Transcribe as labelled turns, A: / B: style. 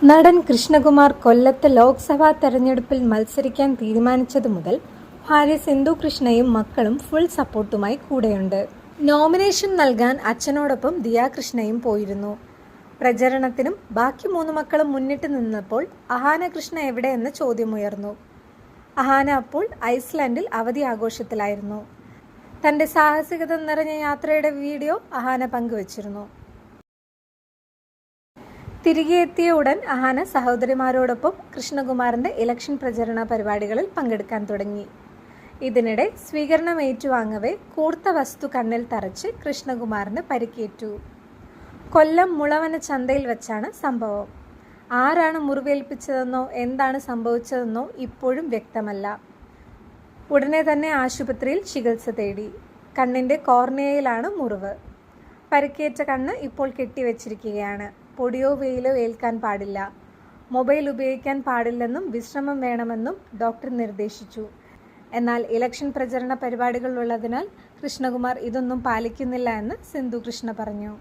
A: നടൻ കൃഷ്ണകുമാർ കൊല്ലത്ത് ലോക്സഭാ തെരഞ്ഞെടുപ്പിൽ മത്സരിക്കാൻ തീരുമാനിച്ചതു മുതൽ ഭാര്യ സിന്ധു കൃഷ്ണയും മക്കളും ഫുൾ സപ്പോർട്ടുമായി കൂടെയുണ്ട്. നോമിനേഷൻ നൽകാൻ അച്ഛനോടൊപ്പം ദിയ കൃഷ്ണയും പോയിരുന്നു. പ്രചരണത്തിനും ബാക്കി 3 മക്കളും മുന്നിട്ട് നിന്നപ്പോൾ അഹാന കൃഷ്ണ എവിടെയെന്ന ചോദ്യമുയർന്നു. അഹാന അപ്പോൾ ഐസ്ലാൻഡിൽ അവധി ആഘോഷത്തിലായിരുന്നു. തന്റെ സാഹസികത നിറഞ്ഞ യാത്രയുടെ വീഡിയോ അഹാന പങ്കുവച്ചിരുന്നു. തിരികെ എത്തിയ ഉടൻ അഹാന സഹോദരിമാരോടൊപ്പം കൃഷ്ണകുമാറിന്റെ ഇലക്ഷൻ പ്രചരണ പരിപാടികളിൽ പങ്കെടുക്കാൻ തുടങ്ങി. ഇതിനിടെ സ്വീകരണം ഏറ്റുവാങ്ങവേ കൂർത്ത വസ്തു കണ്ണിൽ തറച്ച് കൃഷ്ണകുമാറിന് പരിക്കേറ്റു. കൊല്ലം മുളവന ചന്തയിൽ വെച്ചാണ് സംഭവം. ആരാണ് മുറിവേൽപ്പിച്ചതെന്നോ എന്താണ് സംഭവിച്ചതെന്നോ ഇപ്പോഴും വ്യക്തമല്ല. ഉടനെ തന്നെ ആശുപത്രിയിൽ ചികിത്സ തേടി. കണ്ണിന്റെ കോർണിയയിലാണ് മുറിവ്. പരിക്കേറ്റ കണ്ണ് ഇപ്പോൾ കെട്ടിവെച്ചിരിക്കുകയാണ്. പൊടിയോ വെയിലോ ഏൽക്കാൻ പാടില്ല, മൊബൈൽ ഉപയോഗിക്കാൻ പാടില്ലെന്നും വിശ്രമം വേണമെന്നും ഡോക്ടർ നിർദ്ദേശിച്ചു. എന്നാൽ ഇലക്ഷൻ പ്രചരണ പരിപാടികൾ ഉള്ളതിനാൽ കൃഷ്ണകുമാർ ഇതൊന്നും പാലിക്കുന്നില്ല എന്ന് സിന്ധു കൃഷ്ണ പറഞ്ഞു.